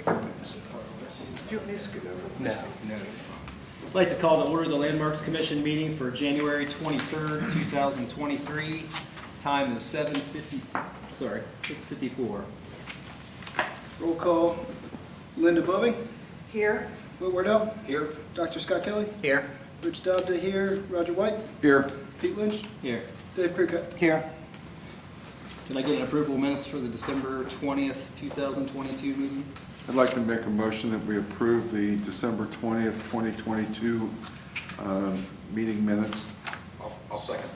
microphone so far away. You don't need to scoot over. No. I'd like to call to order the Landmarks Commission meeting for January 23rd, 2023. Time is 6:54. Roll call, Linda Boving, Here. Whit Wardell, Here. Dr. Scott Kelly, Here. Rich Dobda here, Roger White, Here. Pete Lynch, Here. Dave Krika. Here. Can I get an approval of minutes for the December 20th, 2022 meeting? I'd like to make a motion that we approve the December 20th, 2022 meeting minutes. I'll second.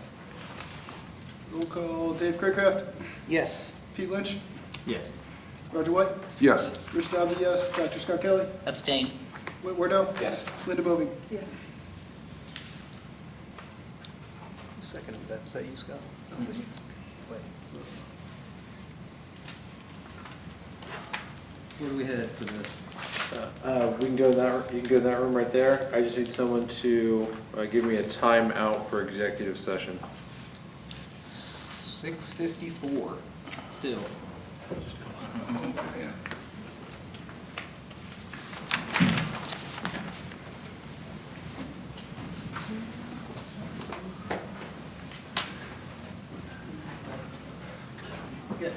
Roll call, Dave Craycraft, Yes. Pete Lynch, Yes. Roger White, Yes. Rich Dobda, yes, Dr. Scott Kelly, Abstain. Whit Wardell, Yes. Linda Boving. Yes. Who seconded that? Was that you, Scott? Where do we head for this? We can go in that, you can go in that room right there. I just need someone to give me a timeout for executive session. 6:54. Still. Good.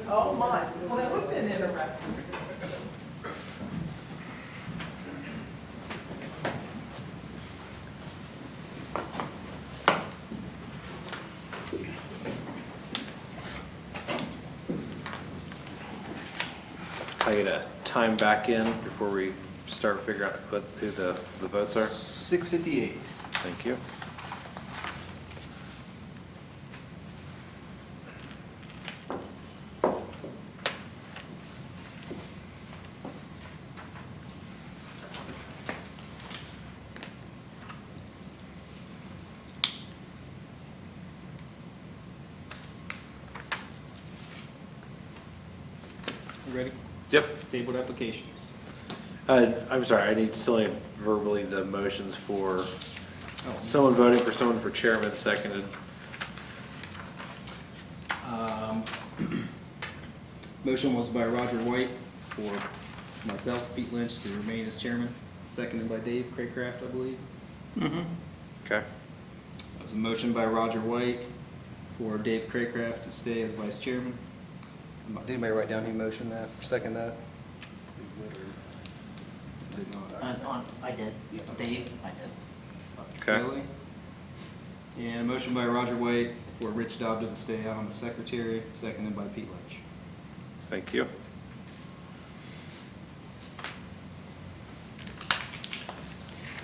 Oh, my. Well, that would have been interesting. Can I get a time back in before we start figuring out who the votes are? 6:58. Thank you. You ready? Yep. Tabled applications. I'm sorry, still need verbally the motions for Oh. someone voting for someone for chairman, seconded. Motion was by Roger White for myself, Pete Lynch, to remain as chairman, seconded by Dave Craycraft, I believe. Okay. That was a motion by Roger White for Dave Craycraft to stay as vice chairman. Did anybody write down who motioned that, second that? did not. I did. Dave, I did. Okay. Kelly. And a motion by Roger White for Rich Dobda to stay out on the secretary, seconded by Pete Lynch. Thank you.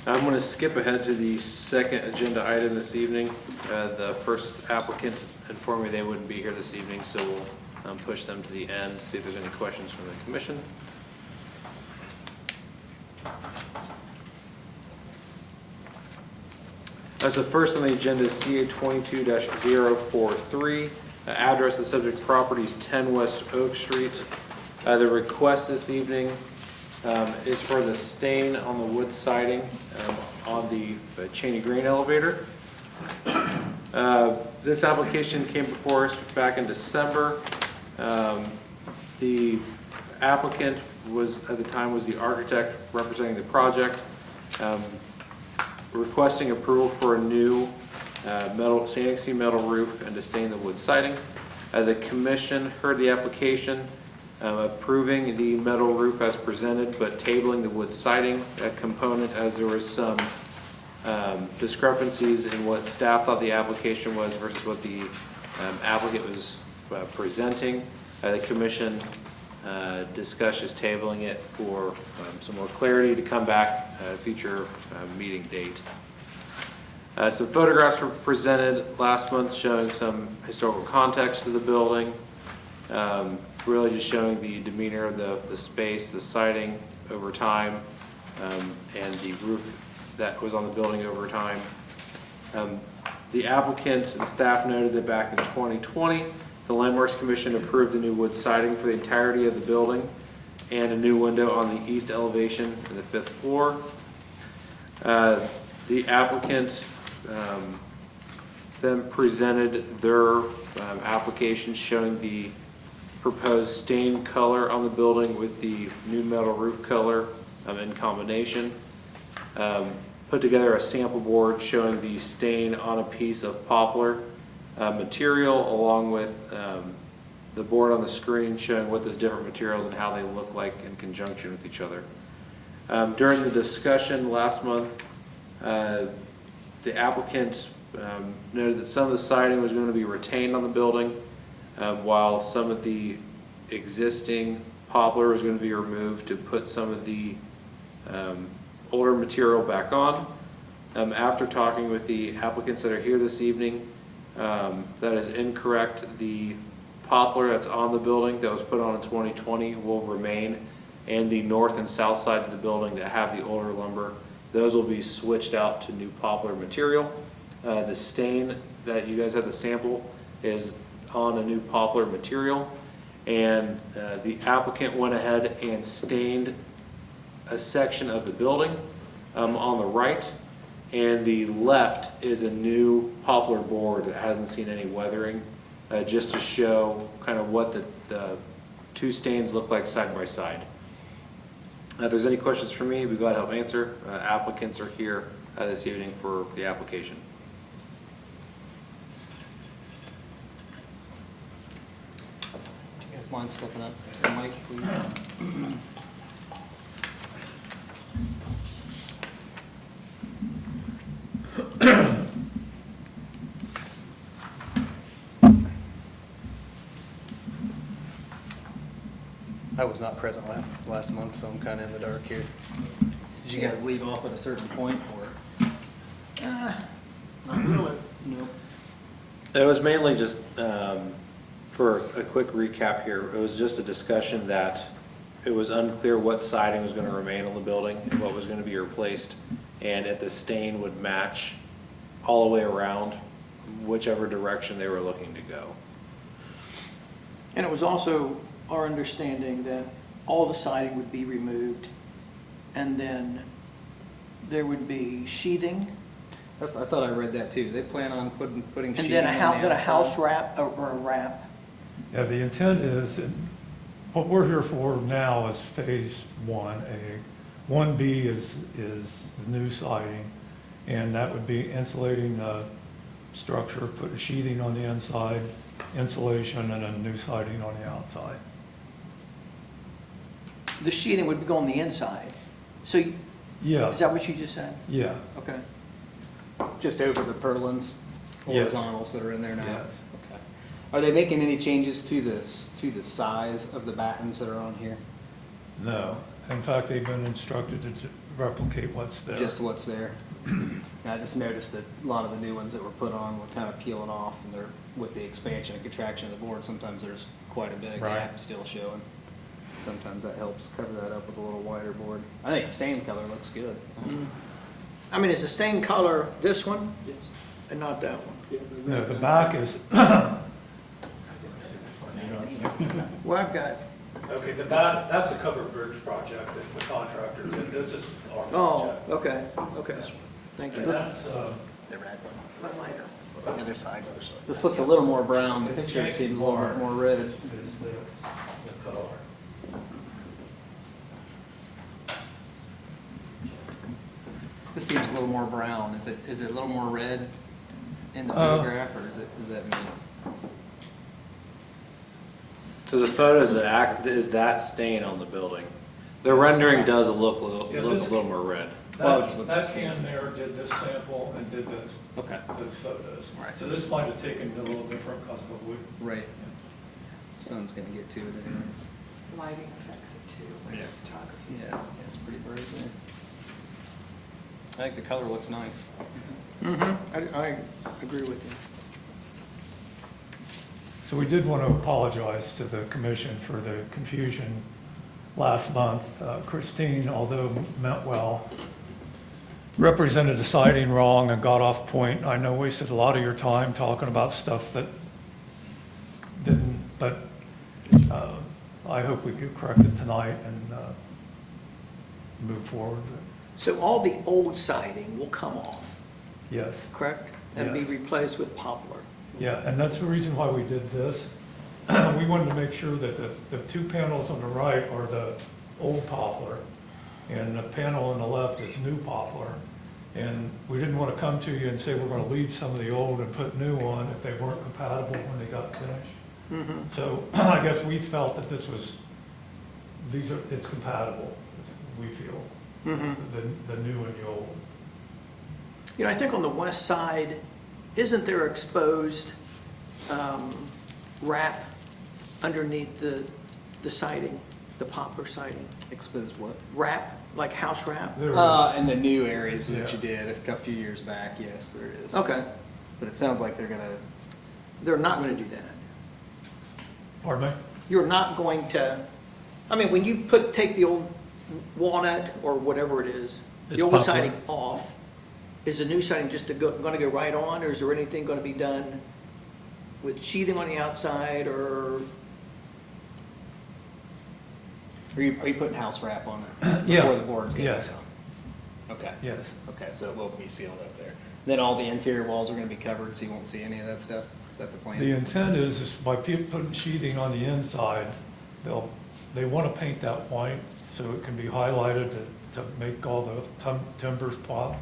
I'm going to skip ahead to the second agenda item this evening. The first applicant informed me they wouldn't be here this evening, so we'll push them to the end, see if there's any questions from the commission. As the first on the agenda is CA 22-043. Address of the subject property is 10 West Oak Street. The request this evening is for the stain on the wood siding on the Cheney Green elevator. This application came before us back in December. The applicant was, at the time, was the architect representing the project, requesting approval for a new standing seam metal roof and to stain the wood siding. The commission heard the application, approving the metal roof as presented, but tabling the wood siding component as there was some discrepancies in what staff thought the application was versus what the applicant was presenting. The commission discusses tabling it for some more clarity to come back at a future meeting date. Some photographs were presented last month showing some historical context to the building, really just showing the demeanor of the space, the siding over time, and the roof that was on the building over time. The applicant and staff noted that back in 2020, the Landmarks Commission approved a new wood siding for the entirety of the building and a new window on the east elevation in the 5th floor. The applicant then presented their application showing the proposed stain color on the building with the new metal roof color in combination. Put together a sample board showing the stain on a piece of poplar material, along with the board on the screen showing what those different materials and how they look like in conjunction with each other. During the discussion last month, the applicant noted that some of the siding was going to be retained on the building, while some of the existing poplar was going to be removed to put some of the older material back on. After talking with the applicants that are here this evening, that is incorrect. The poplar that's on the building that was put on in 2020 will remain, and the north and south sides of the building that have the older lumber, those will be switched out to new poplar material. The stain that you guys have the sample is on a new poplar material, and the applicant went ahead and stained a section of the building on the right, and the left is a new poplar board that hasn't seen any weathering, just to show kind of what the two stains look like side by side. If there's any questions for me, I'd be glad to help answer. Applicants are here this evening for the application. Do you guys mind stepping up to the mic, please? I was not present last month, so I'm kind of in the dark here. Did you guys leave off at a certain point, or? Not really. Nope. It was mainly just, for a quick recap here, it was just a discussion that it was unclear what siding was going to remain on the building and what was going to be replaced, and if the stain would match all the way around, whichever direction they were looking to go. And it was also our understanding that all the siding would be removed, and then there would be sheathing, I thought I read that too. They plan on putting and sheeting then on the a outside. house wrap, or a wrap. Yeah, the intent is, and what we're here for now is phase 1A. 1B is the new siding, and that would be insulating the structure, put sheathing on the inside, insulation, and a new siding on the outside. The sheathing would go on the inside. So, is Yeah, that what you just said? yeah, Okay. Just over the purlins, Yes. horizontals that are in there now? yes. Okay. Are they making any changes to the size of the battens that are on here? No. In fact, they've been instructed to replicate what's there. Just what's there? I just noticed that a lot of the new ones that were put on were kind of peeling off, and they're, with the expansion and contraction of the board, sometimes there's quite a bit of Right. gap still showing. Sometimes that helps cover that up with a little wider board. I think the stain color looks good. I mean, is the stain color this one Yes. and not that one? No, the back is, Well, I've got, okay, the back, that's a covered bridge project that the contractor did. This is our oh, project. okay. Thank And you. that's, The red one. The other side. This looks a little more brown. The picture seems a little bit more red. is the color. This seems a little more brown. Is it a little more red in the Uh, photograph, or is that me? So the photos is that stain on the building. The rendering does look Yeah, a this- little more red. Well, That, just look that at the hand scenes. there did this sample and did those, Okay. those photos. Right. So this might have taken a little different because of the wood. Right. Sun's gonna get to it anyway. Lighting affects it too, like Yeah. photography. Yeah, it's pretty bright there. I think the color looks nice. Mm-hmm, I agree with you. So we did want to apologize to the commission for the confusion last month. Christine, although meant well, represented the siding wrong and got off point. I know wasted a lot of your time talking about stuff that didn't, but I hope we could correct it tonight and move forward. So all the old siding will come off, Yes. correct? And be Yes. replaced with poplar. Yeah, and that's the reason why we did this. We wanted to make sure that the two panels on the right are the old poplar, and the panel on the left is new poplar. And we didn't want to come to you and say we're going to leave some of the old and put new on if they weren't compatible when they got finished. So I guess we felt that this was, it's compatible, we feel, the new and the old. You know, I think on the west side, isn't there exposed wrap underneath the siding, the poplar siding? Exposed what? Wrap, like house wrap? There is. In the new areas that Yeah. you did a few years back, yes, there is. Okay, But it sounds like they're gonna, they're not going to do that. Pardon me? You're not going to, I mean, when you take the old walnut or whatever it is, the It's old poplar. siding off, is the new siding just going to go right on, or is there anything going to be done with sheathing on the outside, or? are you putting house wrap on it? Yeah. Before the boards get Yes. done? Okay. Yes. Okay, so it will be sealed up there. Then all the interior walls are gonna be covered, so you won't see any of that stuff? Is that the plan? The intent is by people putting sheathing on the inside, they want to paint that white so it can be highlighted to make all the timbers pop.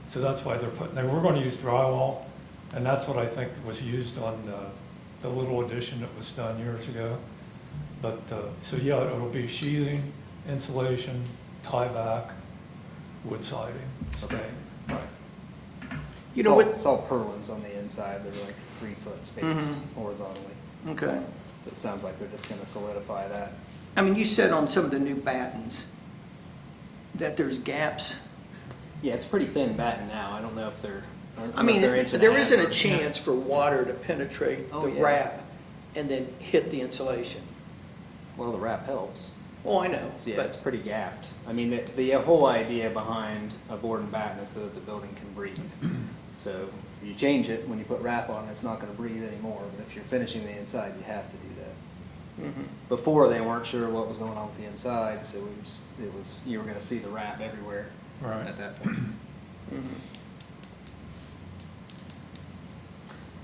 So that's why they were going to use drywall, and that's what I think was used on the little addition that was done years ago. But, so yeah, it'll be sheathing, insulation, tie back, wood siding, Okay. stain. Right. You know what? It's all purlins on the inside, they're like 3 foot spaced horizontally. Okay. So it sounds like they're just gonna solidify that. I mean, you said on some of the new battens that there's gaps. Yeah, it's pretty thin batten now, I don't know if they're, I mean, they're inch and there half isn't a or- chance for water to penetrate Oh, the yeah. wrap and then hit the insulation. Well, the wrap helps. Oh, I know, Yeah, it's but, pretty gapped. I mean, the whole idea behind a board and batten is so that the building can breathe. So you change it, when you put wrap on, it's not gonna breathe anymore, but if you're finishing the inside, you have to do that. Before, they weren't sure what was going on with the inside, so you were gonna see the wrap everywhere Right. at that point.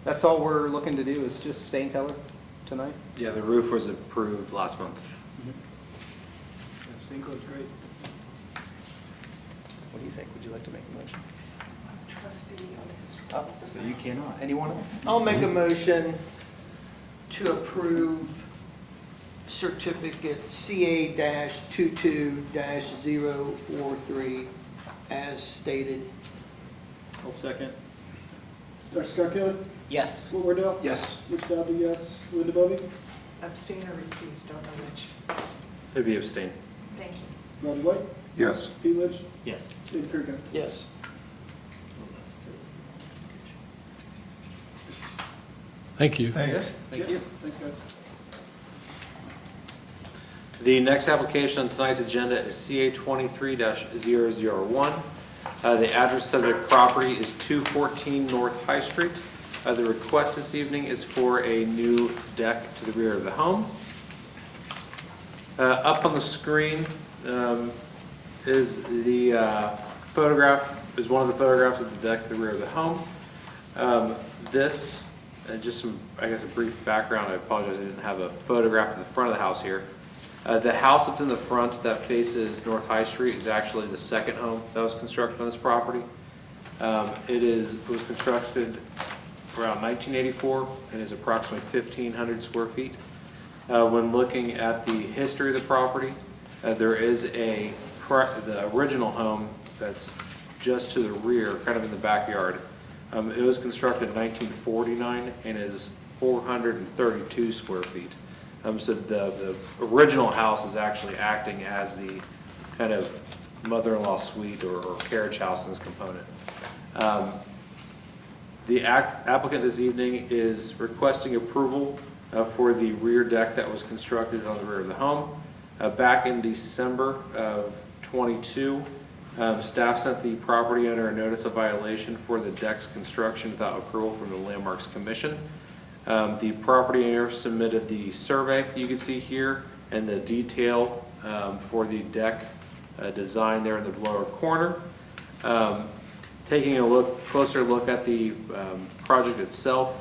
That's all we're looking to do, is just stain color tonight? Yeah, the roof was approved last month. Stain color's great. What do you think? Would you like to make a motion? I'm trustee on the Oh, historical so you cannot. Anyone else? I'll make a motion to approve certificate CA-22-043 as stated. I'll second. Dr. Scott Kelly? Yes. Will Wardell? Yes. Rich Dowdy, yes. Linda Bobby? Abstain or recuse, don't know which. It'd be abstain. Thank you. Rodney White? Yes. Pete Lynch? Yes. David Kirkland? Yes. Thank you. Thanks. Thank Yeah. you. Thanks, guys. The next application on tonight's agenda is CA 23-001. The address subject property is 214 North High Street. The request this evening is for a new deck to the rear of the home. Up on the screen is the one of the photographs of the deck to the rear of the home. This, just some, I guess, a brief background. I apologize, I didn't have a photograph of the front of the house here. The house that's in the front that faces North High Street is actually the second home that was constructed on this property. It was constructed around 1984 and is approximately 1,500 square feet. When looking at the history of the property, there is the original home that's just to the rear, kind of in the backyard. It was constructed in 1949 and is 432 square feet. So the original house is actually acting as the kind of mother-in-law suite or carriage house in this component. The applicant this evening is requesting approval for the rear deck that was constructed on the rear of the home. Back in December of '22, staff sent the property owner a notice of violation for the deck's construction without approval from the Landmarks Commission. The property owner submitted the survey you can see here and the detail for the deck design there in the lower corner. Taking a closer look at the project itself,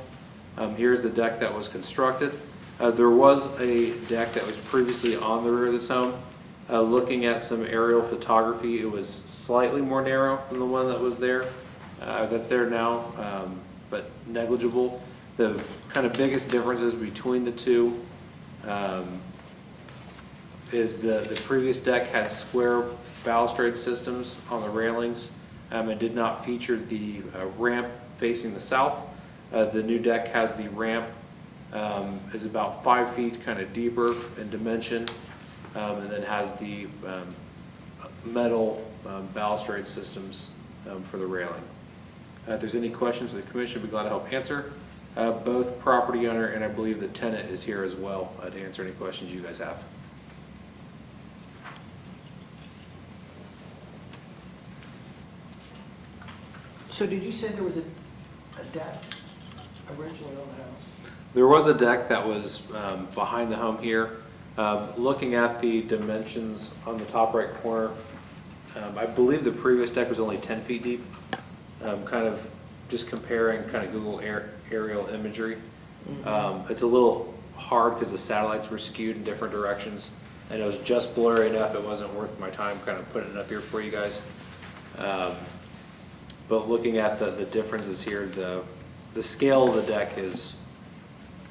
here's the deck that was constructed. There was a deck that was previously on the rear of this home. Looking at some aerial photography, it was slightly more narrow than the one that was there, that's there now, but negligible. The kind of biggest differences between the two is the previous deck had square balustrade systems on the railings and did not feature the ramp facing the south. The new deck has the ramp, is about 5 feet kind of deeper in dimension, and then has the metal balustrade systems for the railing. If there's any questions for the commission, I'd be glad to help answer. Both property owner and I believe the tenant is here as well to answer any questions you guys have. So did you say there was a deck originally on the house? There was a deck that was behind the home here. Looking at the dimensions on the top right corner, I believe the previous deck was only 10 feet deep. Kind of just comparing kind of Google aerial imagery. It's a little hard because the satellites were skewed in different directions, and it was just blurry enough it wasn't worth my time kind of putting it up here for you guys. But looking at the differences here, the scale of the deck is,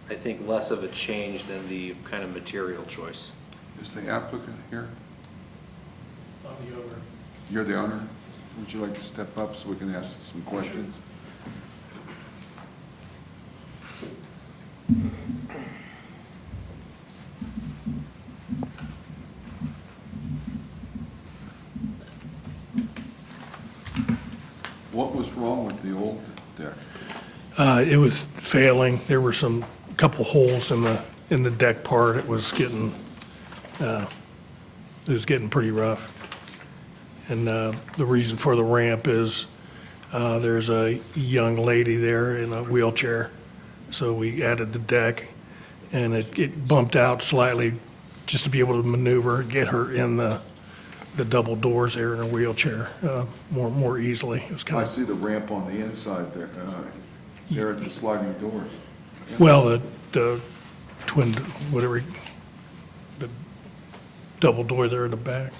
I think, less of a change than the kind of material choice. Is the applicant here? I'm the owner. You're the owner? Would you like to step up so we can ask some questions? What was wrong with the old deck? It was failing. There were couple holes in the deck part. It was getting pretty rough. And the reason for the ramp is there's a young lady there in a wheelchair. So we added the deck, and it bumped out slightly just to be able to maneuver, get her in the double doors there in a wheelchair more easily. It was I kind of, see the ramp on the inside there, there at the sliding doors. well, the twin, whatever, the double door there in the back.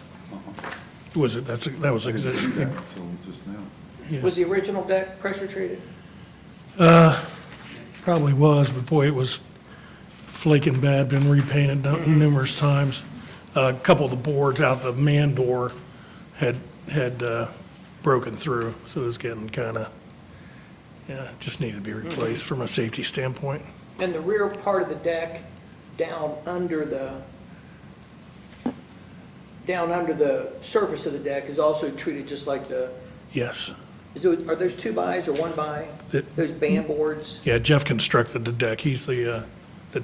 Was it, that was I didn't see existing? that until just now. Yeah. Was the original deck pressure treated? Probably was, but boy, it was flaking bad, been repainted numerous times. A couple of the boards out the man door had broken through, so it was getting kind of, just needed to be replaced from a safety standpoint. And the rear part of the deck, down under the surface of the deck is also treated just like Yes. are those 2-bys or 1-by? Those band boards? Yeah, Jeff constructed the deck. He's the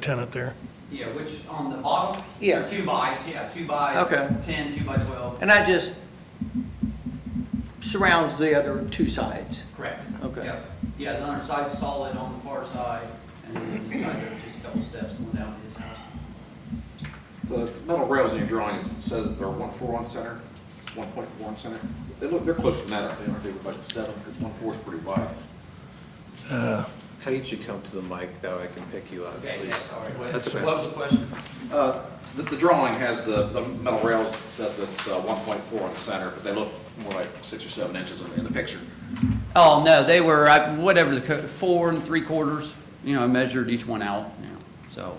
tenant there. Yeah, which, on the bottom? Yeah. They're 2-by, yeah, 2-by Okay. 10, 2-by-12. And that just surrounds the other two sides? Correct. Okay. Yep. Yeah, the underside's solid on the far side, and then the side there's just a couple steps going down to his house. The metal rails in your drawing, it says that they're 1.4 on center, 1.4 on center. They're close to that, aren't they? Like 7, because 1.4 is pretty wide. How you should come to the mic, that way I can pick you up, Okay, please. yeah, sorry. That's okay. What was the question? The drawing has the metal rails, it says it's 1.4 on the center, but they look more like 6 or 7 inches in the picture. Oh, no, they were, whatever, 4 3/4, I measured each one out, so.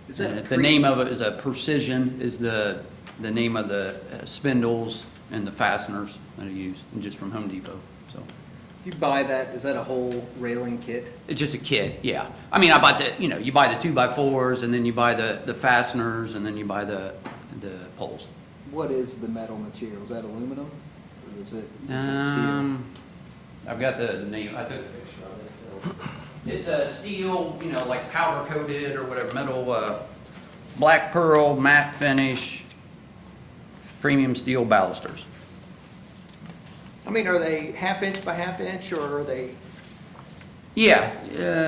Is that The name of it is a Precision, is the name of the spindles and the fasteners that I use, and just from Home Depot, so. You buy that, is that a whole railing kit? It's just a kit, yeah. I mean, I bought you buy the 2x4s, and then you buy the fasteners, and then you buy the poles. What is the metal material? Is that aluminum? Or is it steel? I've got the name, I took a picture of it. It's a steel, like powder coated or whatever, metal, black pearl, matte finish, premium steel balusters. I mean, are they 1/2 inch by 1/2 inch, or are they, Yeah.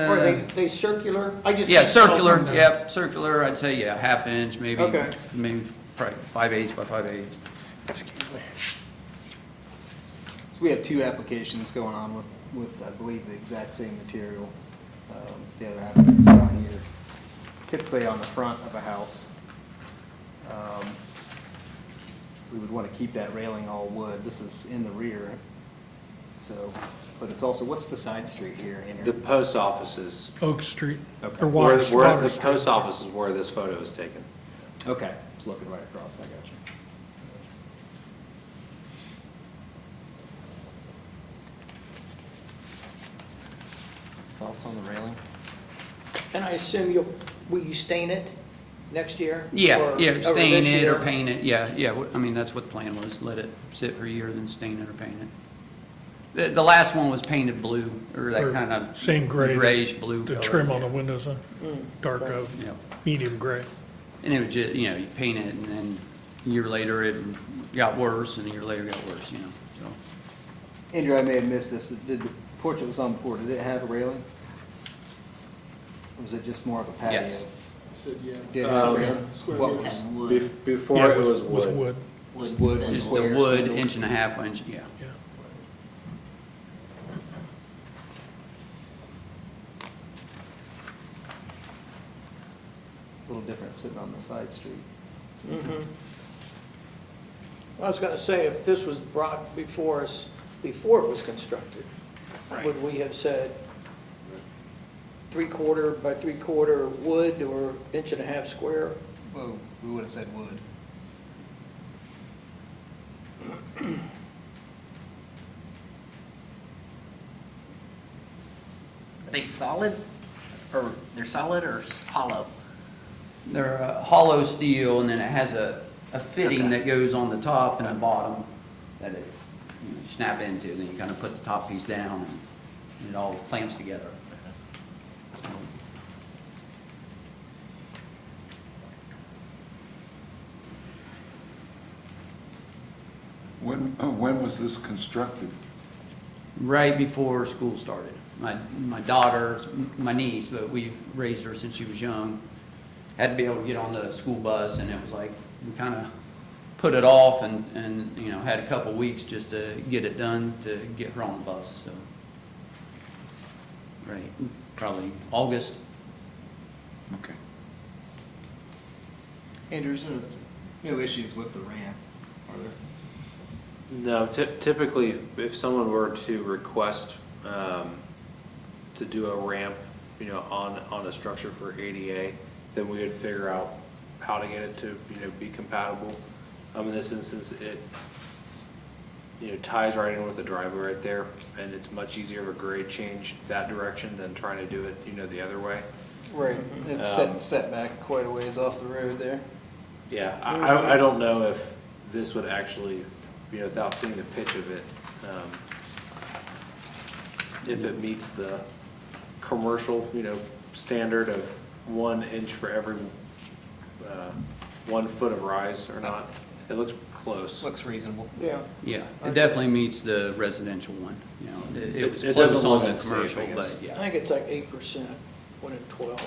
or are they circular? I just Yeah, can't tell circular, from the- yep, circular, I'd say, yeah, 1/2 inch, maybe, Okay. maybe probably 5/8 by 5/8. So we have two applications going on with, I believe, the exact same material. The other applicant is down here, typically on the front of a house. We would want to keep that railing all wood. This is in the rear, so, but it's also, what's the side street here, The Andrew? post office is, Oak Street, Okay. or Water the Street. post office is where this photo is taken. Okay, it's looking right across, I got you. Thoughts on the railing? And I assume will you stain it next year? Yeah, Or- yeah, or stain this it or year? paint it, yeah, I mean, that's what the plan was, let it sit for a year, then stain it or paint it. The last one was painted blue, or Or that kind of. same gray that- Grayish blue The color. trim on the windows, Mm. dark of, Yeah, medium gray. and it was just, you paint it, and then a year later it got worse, and a year later it got worse, so. Andrew, I may have missed this, but did the porch that was on before, did it have a railing? Or was it just more of a patio? Yes. I said, yeah. Did it have a railing? What was? Before Yeah, it was with wood. wood. Was wood and Just the square wood, spindles? 1.5 inch, yeah. Yeah. A little different sitting on the side street. Mhm. I was gonna say, if this was brought before us, before it was constructed, would we have said 3/4 by 3/4 wood or 1.5 square? Well, we would have said wood. Are they solid, or they're solid or hollow? They're hollow steel, and then it has a fitting Okay. that goes on the top and the bottom that it snap into, then you kind of put the top piece down, and it all clamps together. When was this constructed? Right before school started. My daughter, my niece, but we raised her since she was young, had to be able to get on the school bus, and it was like, we kind of put it off and had a couple weeks just to get it done, to get her on the bus, so. Right, probably August. Okay. Andrew, there's no issues with the ramp, are there? No, typically, if someone were to request to do a ramp on a structure for ADA, then we would figure out how to get it to, be compatible. In this instance, it, ties right in with the driveway right there, and it's much easier of a grade change that direction than trying to do it, the other way. Right, it's set back quite a ways off the road there. Yeah, I don't know if this would actually, without seeing the pitch of it, if it meets the commercial, standard of 1 inch for every 1 foot of rise or not. It looks close. Looks reasonable. Yeah. Yeah, it definitely meets the residential one, It was It close doesn't on look the unsafe, commercial, I guess. but I yeah, think it's like 8%, 1 in 12.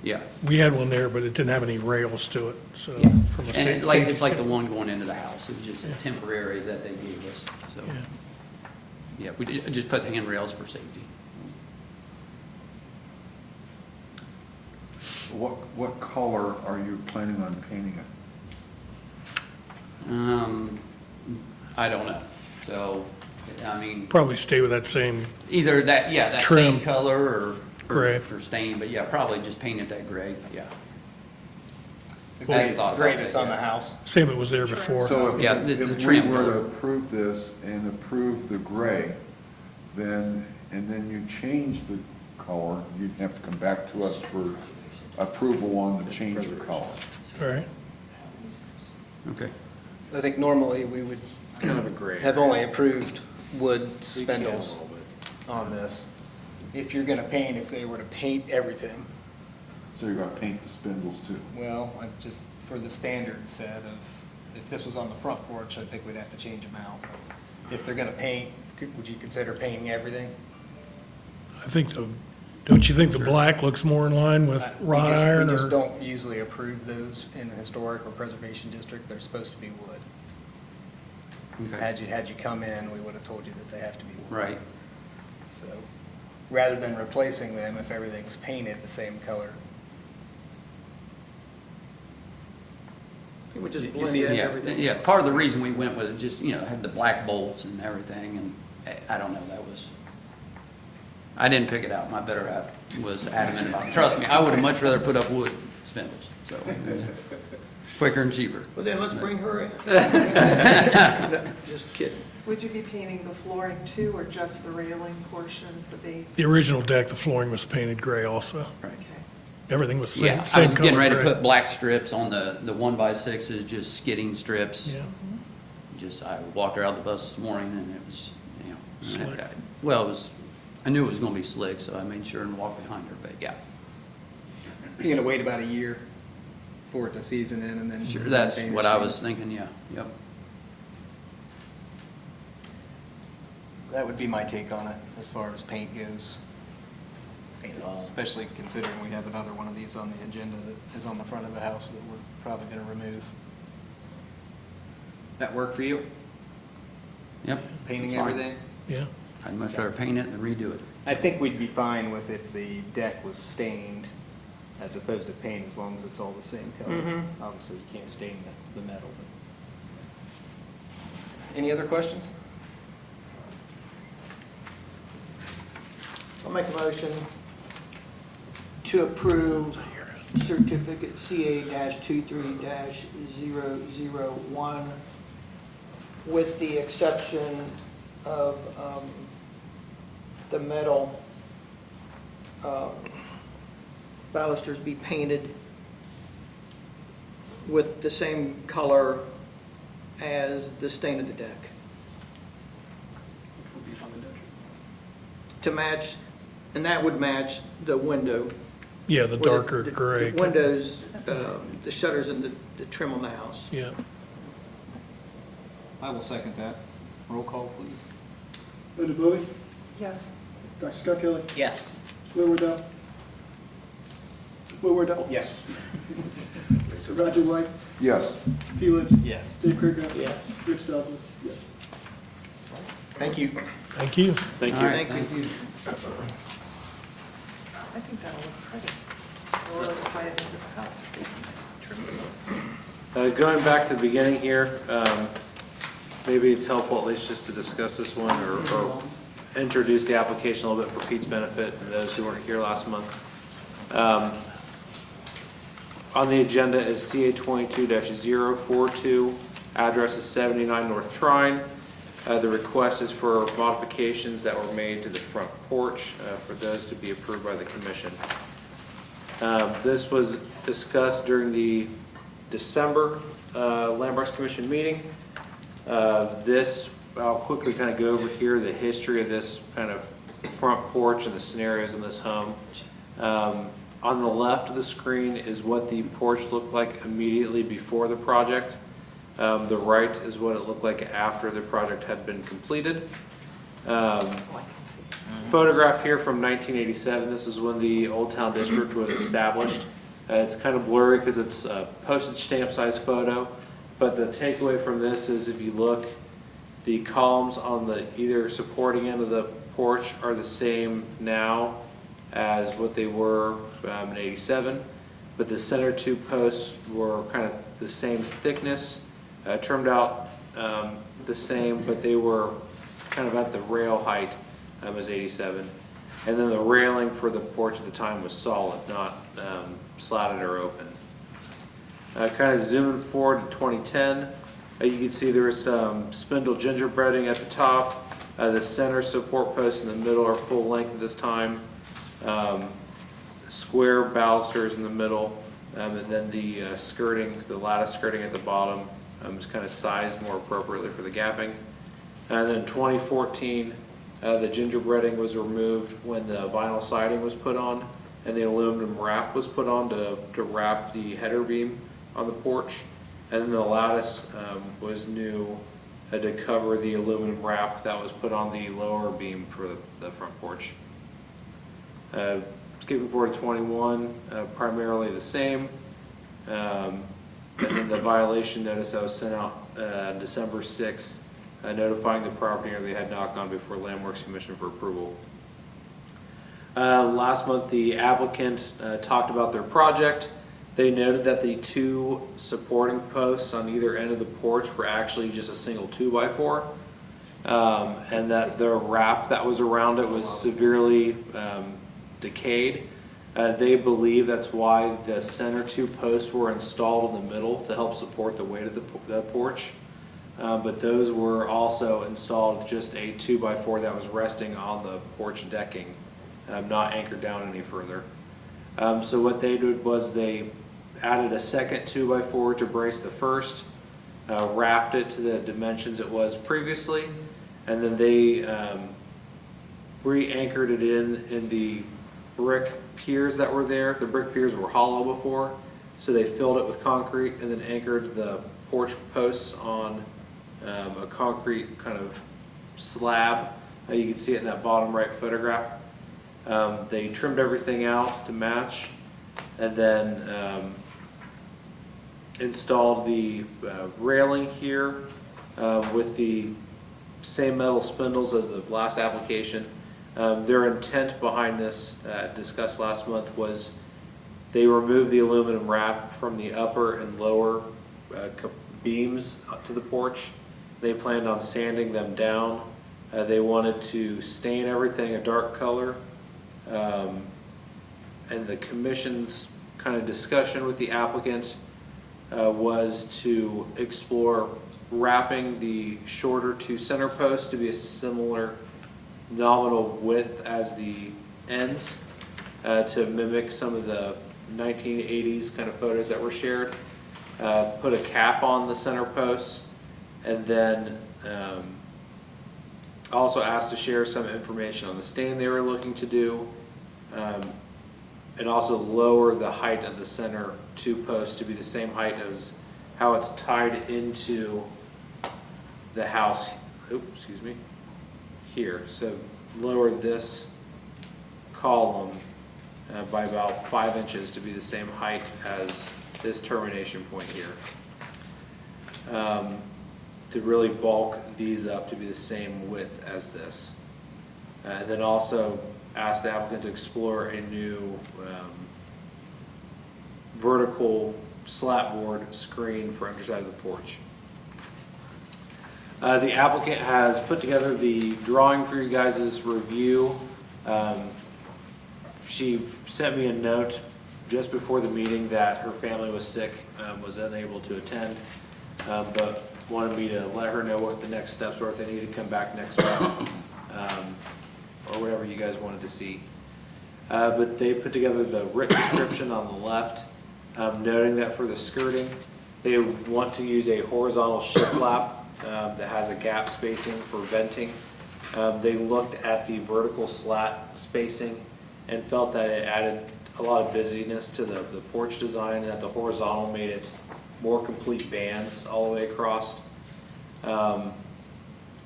yeah. We had one there, but it didn't have any rails to it, so. Yeah. from a And safety it's like the standpoint- one going into the house, it was just temporary that they gave us, so. Yeah. Yeah, we just put handrails for safety. What color are you planning on painting it? I don't know, so, I mean, Probably stay with that same, either that, yeah, that Trim. same color or. Gray. Or stain, but yeah, probably just paint it that gray, yeah. The I hadn't thought about grade that that's on the yet. house. same that was there before. So Yeah, if the we trim were to color. approve this and approve the gray, then, and then you change the color, you'd have to come back to us for approval on the change of color. All right. Okay. I think normally we would Kind of a gray. have only approved wood You can a spindles little bit. on this. If you're gonna paint, if they were to paint everything, So you're gonna paint the spindles too? well, I'm just, for the standard set of, if this was on the front porch, I think we'd have to change them out. But if they're gonna paint, would you consider painting everything? I think, don't you think the black looks more in line with wrought iron We just or? don't usually approve those in the historic or preservation district. They're supposed to be wood. Okay. Had you come in, we would have told you that they have to be wood. Right. So, rather than replacing them, if everything's painted the same color. It would just You blend see in it? everything. Yeah, part of the reason we went with it, just, had the black bolts and everything, and I don't know, I didn't pick it out, my better half was adamant about it. Trust me, I would have much rather put up wood spindles, so, quicker and cheaper. Well, then let's bring her in. Just kidding. Would you be painting the flooring too, or just the railing portions, the base? The original deck, the flooring was painted gray also. Okay. Everything was Yeah, same I was color getting ready to gray. put black strips on the 1x6s, just skidding strips. Yeah. I walked her out the bus this morning and it was, Slick. well, I knew it was gonna be slick, so I made sure and walked behind her, but yeah. You're gonna wait about a year for it to season in and then. Sure, that's paint what it. I was thinking, yeah, yep. That would be my take on it, as far as paint goes. Especially considering we have another one of these on the agenda that is on the front of the house that we're probably gonna remove. That work for you? Yep. Painting fine. everything? Yeah. I'd much rather paint it than redo it. I think we'd be fine with if the deck was stained as opposed to paint, as long as it's all the same color. Mhm. Obviously, you can't stain the metal. But. Any other questions? I'll make a motion to approve certificate CA-23-001 with the exception of the metal balusters be painted with the same color as the stain of the deck. To match, and that would match the window. Yeah, the darker the gray. windows, the shutters and the trim on the house. Yeah. I will second that. Roll call, please. Linda Bobby, Yes. Dr. Scott Kelly, Yes. Will Wardell. Will Wardell. Yes. Roger White, Yes. P. Lynch, Yes. Dave Craig. Yes. Rich Doblin, yes. Thank you. Thank you. Thank All you. right, thank you. I think that'll look pretty. Or tie it into the house. Going back to the beginning here, maybe it's helpful at least just to discuss this one, or introduce the application a little bit for Pete's benefit and those who weren't here last month. On the agenda is CA 22-042, address is 79 North Trine. The request is for modifications that were made to the front porch for those to be approved by the commission. This was discussed during the December Land Parks Commission meeting. I'll quickly kind of go over here the history of this kind of front porch and the scenarios in this home. On the left of the screen is what the porch looked like immediately before the project. The right is what it looked like after the project had been completed. Photograph here from 1987. This is when the Old Town District was established. It's kind of blurry because it's a postage stamp size photo, but the takeaway from this is if you look, the columns on the either supporting end of the porch are the same now as what they were in 87, but the center two posts were kind of the same thickness, turned out the same, but they were kind of at the rail height as 87. And then the railing for the porch at the time was solid, not slatted or open. Kind of zooming forward to 2010, you can see there is some spindle gingerbreading at the top. The center support posts in the middle are full length at this time. Square balusters in the middle, and then the skirting, the lattice skirting at the bottom is kind of sized more appropriately for the gapping. And then 2014, the gingerbreading was removed when the vinyl siding was put on and the aluminum wrap was put on to wrap the header beam on the porch. And then the lattice was new to cover the aluminum wrap that was put on the lower beam for the front porch. Skipping forward to 21, primarily the same. And then the violation notice that was sent out December 6th, notifying the property owner they had not gone before Landmarks Commission for approval. Last month, the applicant talked about their project. They noted that the two supporting posts on either end of the porch were actually just a single 2x4, and that the wrap that was around it was severely decayed. They believe that's why the center two posts were installed in the middle to help support the weight of the porch. But those were also installed with just a 2x4 that was resting on the porch decking, not anchored down any further. So what they did was they added a second 2x4 to brace the first, wrapped it to the dimensions it was previously, and then they re-anchored it in the brick piers that were there. The brick piers were hollow before, so they filled it with concrete and then anchored the porch posts on a concrete kind of slab. You can see it in that bottom right photograph. They trimmed everything out to match and then installed the railing here with the same metal spindles as the last application. Their intent behind this, discussed last month, was they removed the aluminum wrap from the upper and lower beams to the porch. They planned on sanding them down. They wanted to stain everything a dark color. And the commission's kind of discussion with the applicant was to explore wrapping the shorter two center posts to be a similar nominal width as the ends to mimic some of the 1980s kind of photos that were shared. Put a cap on the center posts, and then also asked to share some information on the stain they were looking to do, and also lower the height of the center two posts to be the same height as how it's tied into the house. Oops, excuse me. Here, so lower this column by about 5 inches to be the same height as this termination point here. To really bulk these up to be the same width as this. And then also ask the applicant to explore a new vertical slat board screen for underside of the porch. The applicant has put together the drawing for you guys' review. She sent me a note just before the meeting that her family was sick, was unable to attend, but wanted me to let her know what the next steps were, if they needed to come back next month, or whatever you guys wanted to see. But they put together the written description on the left, noting that for the skirting, they want to use a horizontal shiplap that has a gap spacing for venting. They looked at the vertical slat spacing and felt that it added a lot of busyness to the porch design, and that the horizontal made it more complete bands all the way across.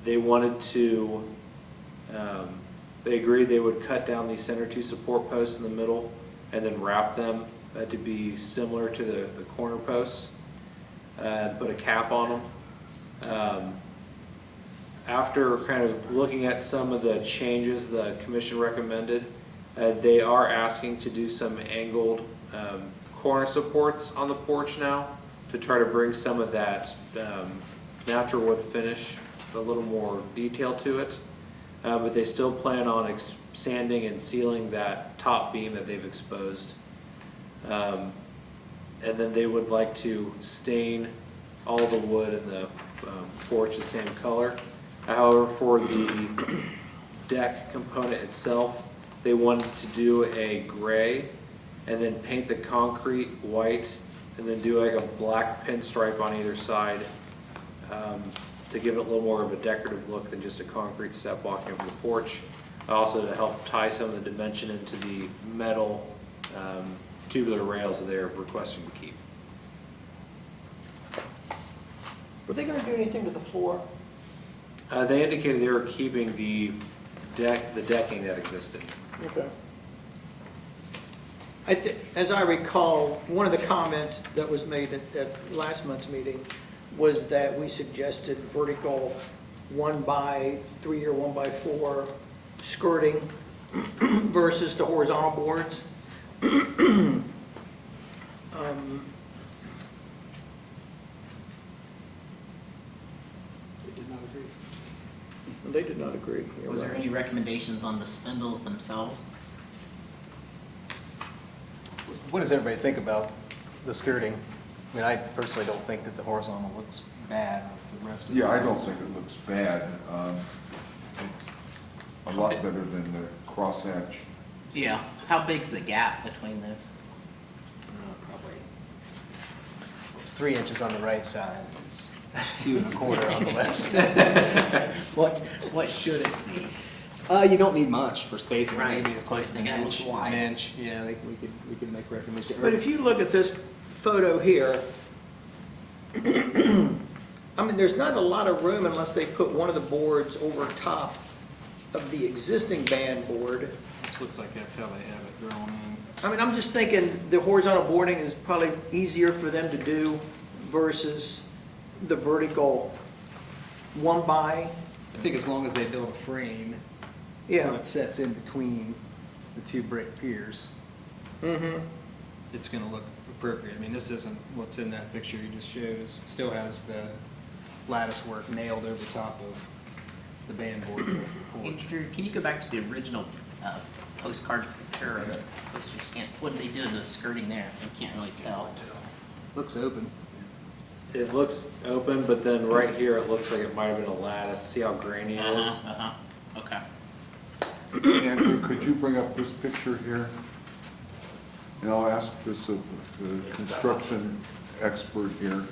They wanted to, they agreed they would cut down the center two support posts in the middle and then wrap them to be similar to the corner posts, put a cap on them. After kind of looking at some of the changes the commission recommended, they are asking to do some angled corner supports on the porch now to try to bring some of that natural wood finish, a little more detail to it. But they still plan on sanding and sealing that top beam that they've exposed. And then they would like to stain all the wood in the porch the same color. However, for the deck component itself, they wanted to do a gray and then paint the concrete white and then do like a black pinstripe on either side to give it a little more of a decorative look than just a concrete step walking over the porch. Also to help tie some of the dimension into the metal tubular rails that they're requesting to keep. Were they gonna do anything to the floor? They indicated they were keeping the decking that existed. Okay. As I recall, one of the comments that was made at last month's meeting was that we suggested vertical 1x3 or 1x4 skirting versus the horizontal boards. They did not agree. You're Was there right. any recommendations on the spindles themselves? What does everybody think about the skirting? I mean, I personally don't think that the horizontal looks bad with the rest of it. Yeah, I don't think it looks bad. It's a lot better than the crosshatch. Yeah. How big's the gap between those? Probably, it's 3 inches on the right side, it's 2 1/4 on the left side. What should it be? You don't need much for spacing, Right. maybe as close to Like an an inch. inch wide. An inch, yeah, we could make recommendations. But if you look at this photo here, I mean, there's not a lot of room unless they put one of the boards over top of the existing band board. Which looks like that's how they have it drawn in. I mean, I'm just thinking the horizontal boarding is probably easier for them to do versus the vertical 1x. I think as long as they build a frame, so Yeah. it sets in between the 2 brick piers, Mm-hmm. it's gonna look appropriate. I mean, this isn't what's in that picture you just showed. It still has the lattice work nailed over top of the band board for the porch. Andrew, can you go back to the original postcard picture of the poster scan? What did they do to the skirting there? I can't really tell. Looks open. It looks open, but then right here, it looks like it might have been a lattice. See how grainy it is? Okay. Andrew, could you bring up this picture here? And I'll ask this of the construction expert here.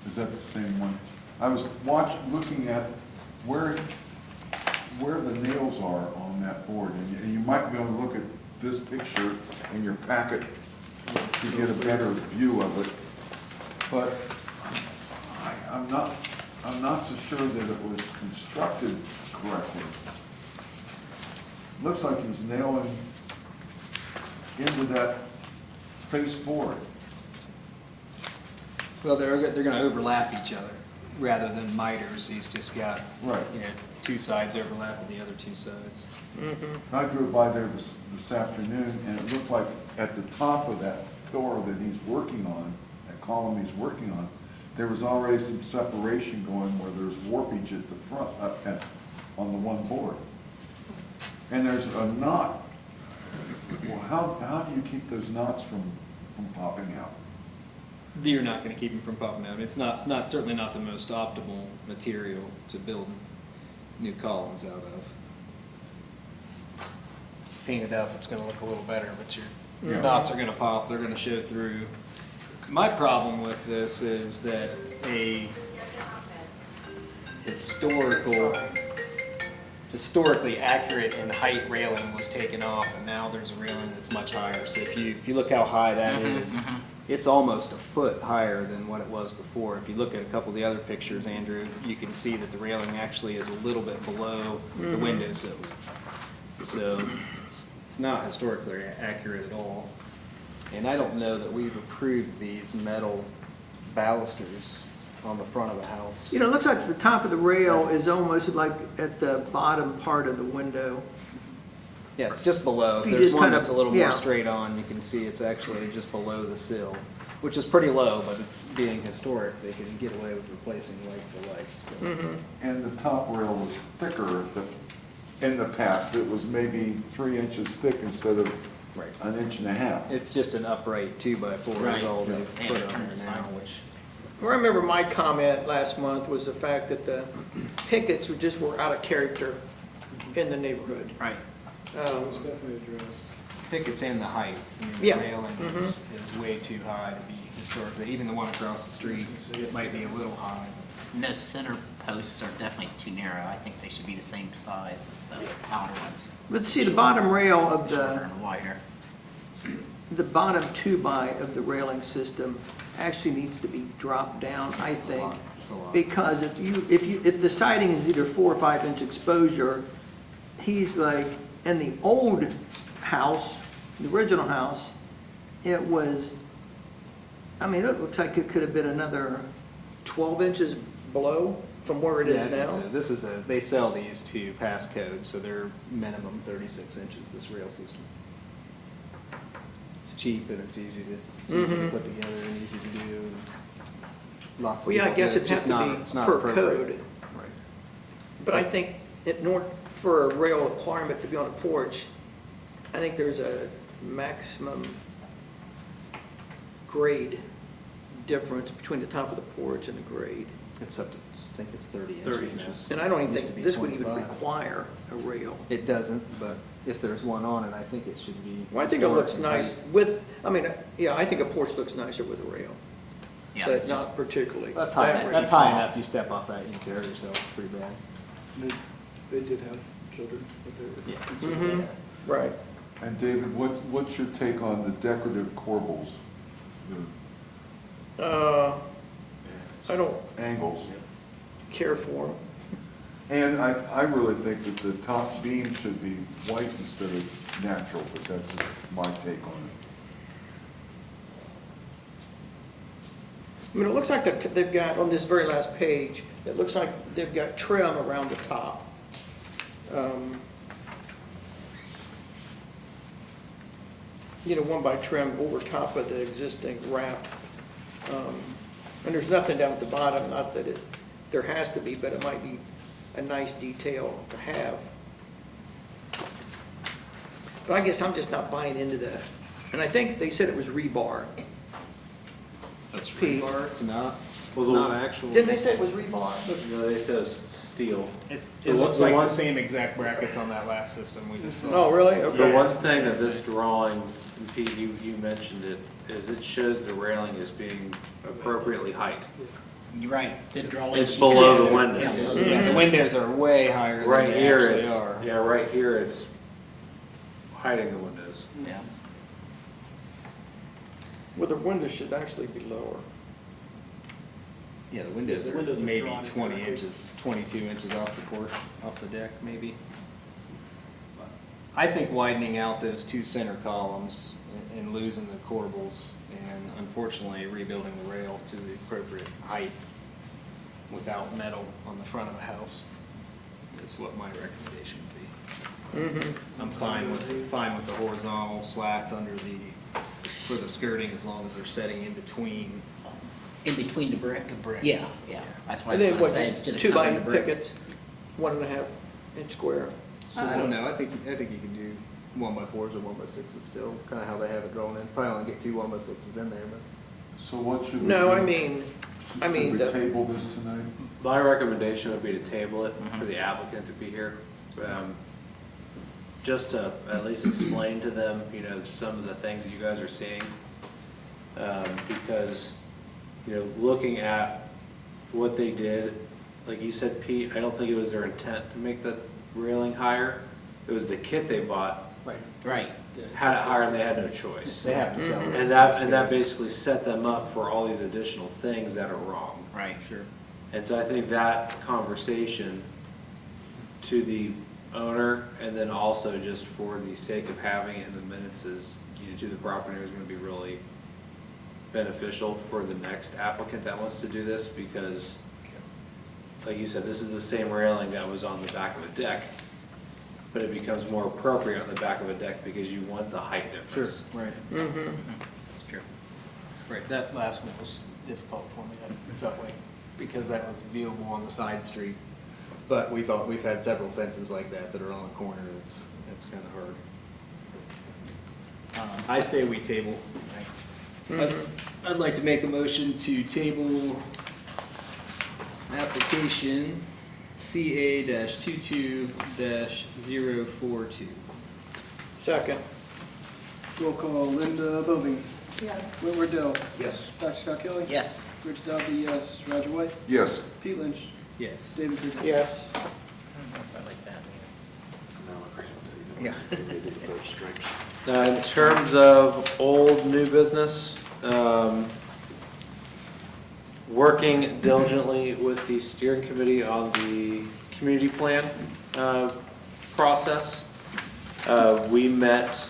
Is that the same one? I was looking at where the nails are on that board, and you might be able to look at this picture in your packet to get a better view of it. But I'm not so sure that it was constructed correctly. Looks like he's nailing into that face board. Well, they're gonna overlap each other rather than miters. He's just got, Right. 2 sides overlapping the other 2 sides. I drove by there this afternoon, and it looked like at the top of that pillar that he's working on, that column he's working on, there was already some separation going where there's warpage at the front, on the one board. And there's a knot. Well, how do you keep those knots from popping out? You're not gonna keep them from popping out. It's not, certainly not the most optimal material to build new columns out of. Paint it up, it's gonna look a little better, but your Yeah. knots are gonna pop, they're gonna show through. My problem with this is that a historically accurate and height railing was taken off, and now there's a railing that's much higher. So if you look how high that is, it's almost a foot higher than what it was before. If you look at a couple of the other pictures, Andrew, you can see that the railing actually is a little bit below the windowsills. So it's not historically accurate at all. And I don't know that we've approved these metal balusters on the front of the house. You know, it looks like the top of the rail is almost like at the bottom part of the window. Yeah, it's just below. If You there's just one kind of- that's a little yeah. more straight on, you can see it's actually just below the sill, which is pretty low, but it's being historic. They can get away with replacing like for like, so. And the top rail was thicker in the past. It was maybe 3 inches thick instead of Right. an inch and a half. It's just an upright 2x4 is Right. all they've Yeah, put on turn there the now, side. which, I remember my comment last month was the fact that the pickets were out of character in the neighborhood. Right. It's definitely addressed. pickets and the height. I mean, Yeah. The railing is way too high to be historically, even the one across the street, it might be a little high. No, center posts are definitely too narrow. I think they should be the same size as the outer ones. But see, the bottom rail of Shorter and wider. the bottom 2x of the railing system actually needs to be dropped down, I think. It's a lot. Because if the siding is either 4 or 5 inch exposure, he's like, in the old house, the original house, it was, I mean, it looks like it could have been another 12 inches below from where it Yeah, is I think so. now. This is they sell these to pass code, so they're minimum 36 inches, this rail system. It's cheap and it's easy to put together and easy to do. Lots of Well, yeah, I people guess do it. it'd have Just not- to it's be not per appropriate. code. Right. But I think in order for a rail requirement to be on a porch, I think there's a maximum grade difference between the top of the porch and the grade. It's up to, I think it's 30 30 inches now. inches. And I don't even Used to think be this would even 25. require a rail. It doesn't, but if there's one on it, I think it should be. Well, I think it looks historic. nice with, I mean, yeah, I think a porch looks nicer with a rail, Yeah, but it's just, not particularly. That's high, that that's rail. high enough. You step off that, you can carry yourself pretty bad. They did have children, but they were. Mhm, right. And David, what's your take on the decorative corbels, I don't the angles? care for them. And I really think that the top beam should be white instead of natural, but that's just my take on it. I mean, it looks like that they've got, on this very last page, it looks like they've got trim around the top. You know, 1x trim over top of the existing wrap. And there's nothing down at the bottom, not that there has to be, but it might be a nice detail to have. But I guess I'm just not buying into that. And I think they said it was rebar. That's Pete. rebar, it's not, Well, it's the- not actual. Didn't they say it was rebar? No, they said it's steel. It The looks one- like the the same exact brackets on that last system we just saw. Oh, really? The Okay. one thing that this drawing, and Pete, you mentioned it, is it shows the railing as being appropriately height. you're right. The drawing. It's below the Yeah. windows. Yeah, the windows are way higher than Right they here, actually it's, are. yeah, right here, it's hiding the windows. Yeah. Well, the windows should actually be lower. Yeah, the windows The are windows are maybe drawn 20 correctly. inches, 22 inches off the porch, off the deck, maybe. I think widening out those two center columns and losing the corbels and unfortunately rebuilding the rail to the appropriate height without metal on the front of the house is what my recommendation would be. I'm fine with the horizontal slats under for the skirting as long as they're setting in between In between the brick? The brick. Yeah, yeah, that's why I And was then gonna what, say, just instead of 2 by covering the brick. pickets, 1.5 inch square? I don't know, I think you can do 1x4s or 1x6s still, kinda how they have it drawn in. Probably only get 2 1x6s in there, but. So what should we do? No, I mean, Should we the- table this tonight? My recommendation would be to table it for the applicant to be here. Just to at least explain to them, you know, some of the things that you guys are seeing. Because, you know, looking at what they did, like you said, Pete, I don't think it was their intent to make the railing higher. It was the kit they bought, Right, had it higher and they had no choice. They have to sell it. And that basically set them up for all these additional things that are wrong. right. Sure. And so I think that conversation to the owner, and then also just for the sake of having it in the minutes is, you know, to the property owner is gonna be really beneficial for the next applicant that wants to do this, because like you said, this is the same railing that was on the back of a deck, but it becomes more appropriate on the back of a deck because you want the height Sure, difference. right. That's true. Right, that last one was difficult for me, I felt like, because that was viewable on the side street. But we've had several fences like that that are on the corner, it's kind of hard. I say we table. I'd like to make a motion to table application CA-22-042. Second. Roll call, Linda Bovee, Yes. Whitmer Dell, Yes. Dr. Scott Kelly. Yes. Rich Doby, yes. Roger White, Yes. Pete Lynch, Yes. David Goodman. Yes. I like that. In terms of old, new business, working diligently with the steering committee on the community plan process. We met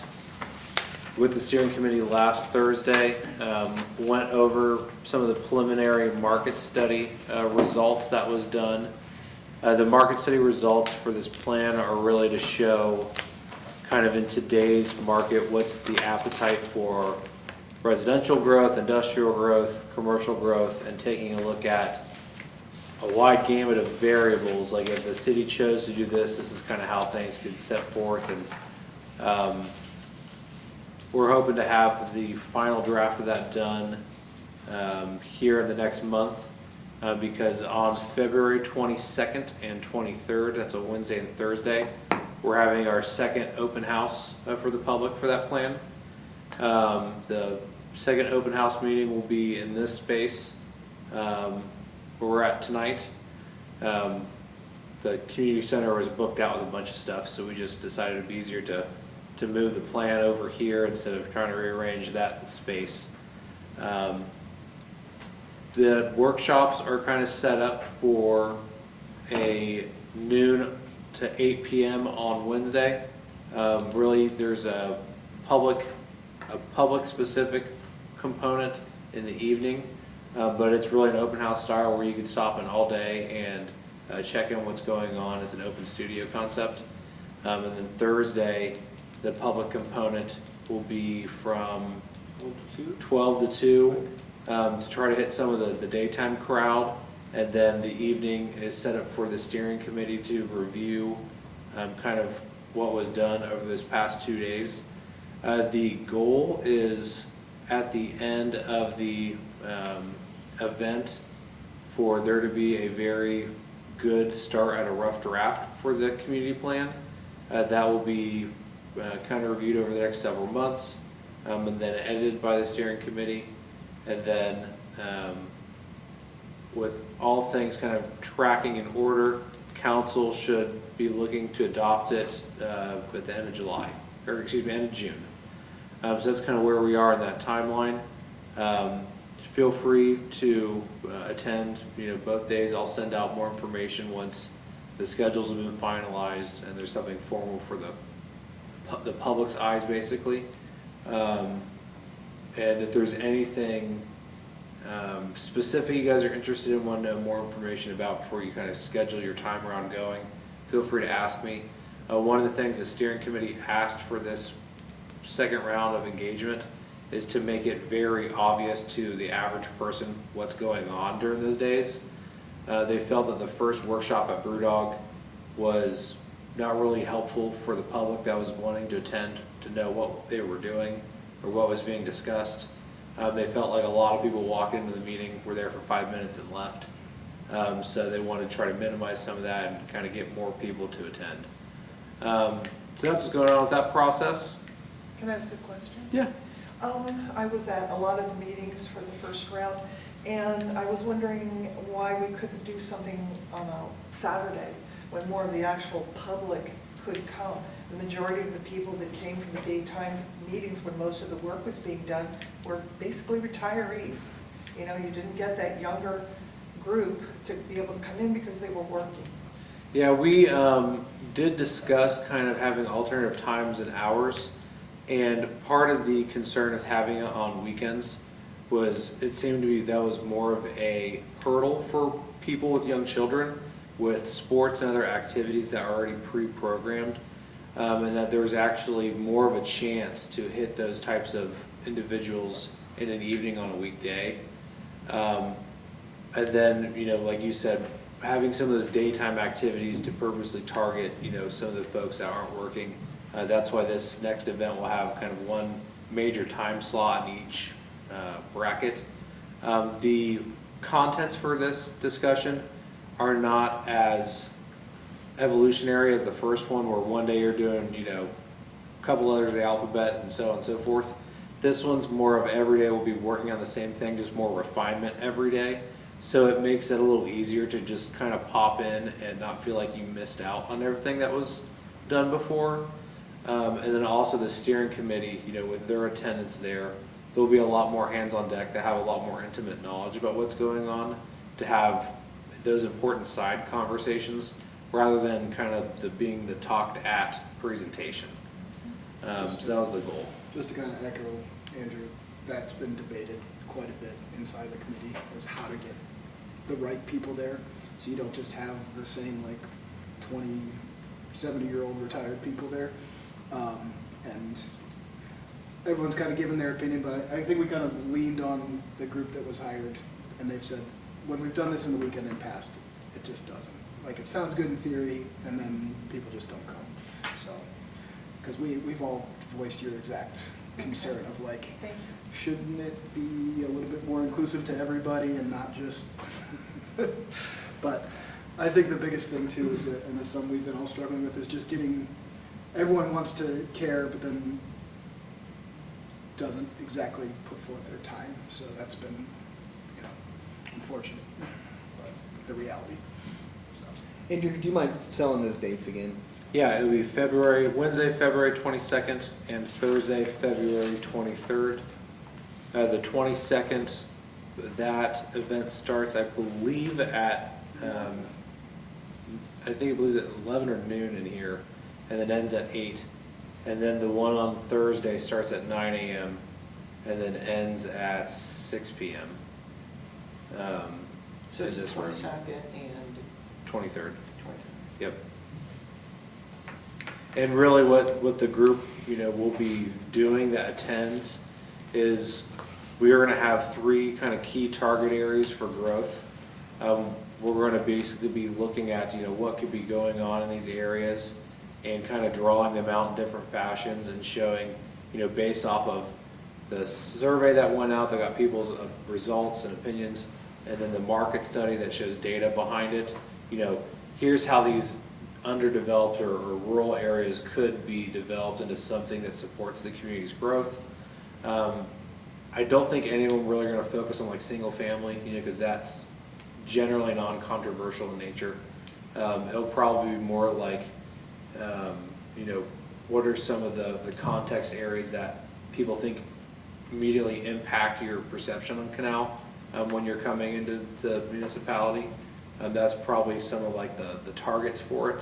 with the steering committee last Thursday, went over some of the preliminary market study results that was done. The market study results for this plan are really to show kind of in today's market, what's the appetite for residential growth, industrial growth, commercial growth, and taking a look at a wide gamut of variables. Like if the city chose to do this, this is kind of how things could set forth. And we're hoping to have the final draft of that done here in the next month. Because on February 22nd and 23rd, that's a Wednesday and Thursday, we're having our second open house for the public for that plan. The second open house meeting will be in this space where we're at tonight. The community center was booked out with a bunch of stuff, so we just decided it'd be easier to move the plan over here instead of trying to rearrange that space. The workshops are kind of set up for a noon to 8 p.m. on Wednesday. Really, there's a public specific component in the evening, but it's really an open house style where you can stop in all day and check in what's going on. It's an open studio concept. And then Thursday, the public component will be from 12 to 2 to try to hit some of the daytime crowd. And then the evening is set up for the steering committee to review kind of what was done over this past 2 days. The goal is at the end of the event for there to be a very good start at a rough draft for the community plan. That will be kind of reviewed over the next several months and then edited by the steering committee. And then with all things kind of tracking in order, council should be looking to adopt it at the end of July, or excuse me, end of June. So that's kind of where we are in that timeline. Feel free to attend, both days. I'll send out more information once the schedules have been finalized and there's something formal for the public's eyes, basically. And if there's anything specific you guys are interested in, want to know more information about before you kind of schedule your time around going, feel free to ask me. One of the things the steering committee asked for this second round of engagement is to make it very obvious to the average person what's going on during those days. They felt that the first workshop at Brewdog was not really helpful for the public that was wanting to attend to know what they were doing or what was being discussed. They felt like a lot of people walked into the meeting, were there for 5 minutes and left. So they wanted to try to minimize some of that and kind of get more people to attend. So that's what's going on with that process. Can I ask a question? Yeah. I was at a lot of the meetings for the first round, and I was wondering why we couldn't do something on a Saturday when more of the actual public could come. The majority of the people that came from the daytime meetings when most of the work was being done were basically retirees. You know, you didn't get that younger group to be able to come in because they were working. Yeah, we did discuss kind of having alternative times and hours. And part of the concern of having it on weekends was it seemed to be that was more of a hurdle for people with young children with sports and other activities that are already pre-programmed, and that there was actually more of a chance to hit those types of individuals in an evening on a weekday. And then, you know, like you said, having some of those daytime activities to purposely target, you know, some of the folks that aren't working. That's why this next event will have kind of one major time slot in each bracket. The contents for this discussion are not as evolutionary as the first one, where one day you're doing, you know, a couple letters of the alphabet and so on and so forth. This one's more of every day we'll be working on the same thing, just more refinement every day. So it makes it a little easier to just kind of pop in and not feel like you missed out on everything that was done before. And then also the steering committee, you know, with their attendance there, there'll be a lot more hands on deck that have a lot more intimate knowledge about what's going on, to have those important side conversations rather than kind of being the talked at presentation. So that was the goal. Just to kind of echo Andrew, that's been debated quite a bit inside of the committee, is how to get the right people there. So you don't just have the same like 20, 70-year-old retired people there. And everyone's kind of given their opinion, but I think we kind of leaned on the group that was hired, and they've said, when we've done this in the weekend and past, it just doesn't. Like, it sounds good in theory, and then people just don't come. So, because we've all voiced your exact concern of like, Thank you. shouldn't it be a little bit more inclusive to everybody and not just, but I think the biggest thing too is that, and it's something we've been all struggling with, is just getting, everyone wants to care, but then doesn't exactly put forth their time. So that's been, you know, unfortunate, but the reality. So. Andrew, do you mind selling those dates again? Yeah, it'll be Wednesday, February 22nd, and Thursday, February 23rd. The 22nd, that event starts, I believe, at, I think it was at 11 or noon in here, and then ends at 8. And then the one on Thursday starts at 9 a.m. and then ends at 6 p.m. So it's the this room. 22nd and 23rd. 23rd. Yep. And really what the group, you know, will be doing that attends is we are going to have 3 kind of key target areas for growth. We're going to basically be looking at, you know, what could be going on in these areas and kind of drawing them out in different fashions and showing, you know, based off of the survey that went out that got people's results and opinions, and then the market study that shows data behind it, you know, here's how these underdeveloped or rural areas could be developed into something that supports the community's growth. I don't think anyone really going to focus on like single family, you know, because that's generally non-controversial in nature. It'll probably be more like, you know, what are some of the context areas that people think immediately impact your perception on Canal when you're coming into the municipality. That's probably some of like the targets for it,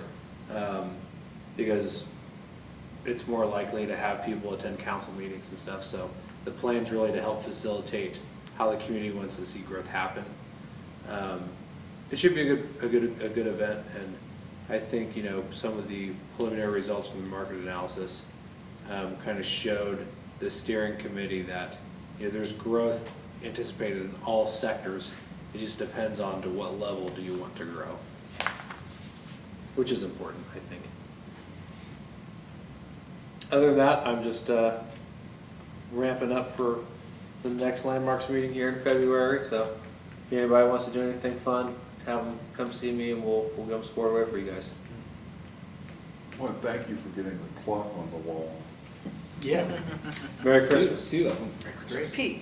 because it's more likely to have people attend council meetings and stuff. So the plan's really to help facilitate how the community wants to see growth happen. It should be a good event, and I think, you know, some of the preliminary results from the market analysis kind of showed the steering committee that, you know, there's growth anticipated in all sectors. It just depends on to what level do you want to grow, which is important, I think. Other than that, I'm just ramping up for the next landmarks meeting here in February. So if anybody wants to do anything fun, have them come see me and we'll get them squared away for you guys. I want to thank you for getting the clock on the wall. Yeah. Merry Christmas. Two of them. That's great. Pete,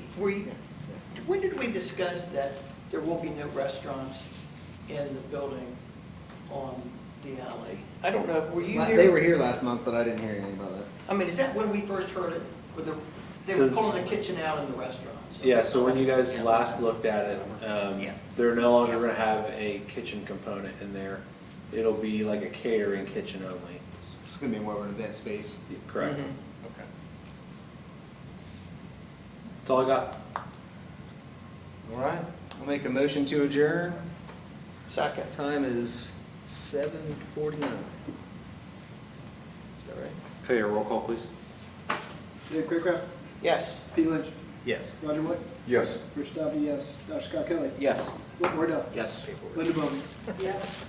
when did we discuss that there will be no restaurants in the building on the alley? I don't know, were you here? They were here last month, but I didn't hear anything about that. I mean, is that when we first heard it? When they So- were pulling the kitchen out in the restaurant? Yeah, so when you guys last looked at it, Yeah. they're no longer gonna have a kitchen component in there. It'll be like a catering kitchen only. It's gonna be more of an event space. Correct. Mhm. Okay. That's all I got. All right, I'll make a motion to adjourn. Second. Time is 7:49. Is that right? Okay, a roll call, please. Dave Craycraft, Yes. Pete Lynch, Yes. Roger White, Yes. Rich Dobby, yes, Dr. Scott Kelly, Yes. Whit Wardell, Yes. Linda Bowman. Yes.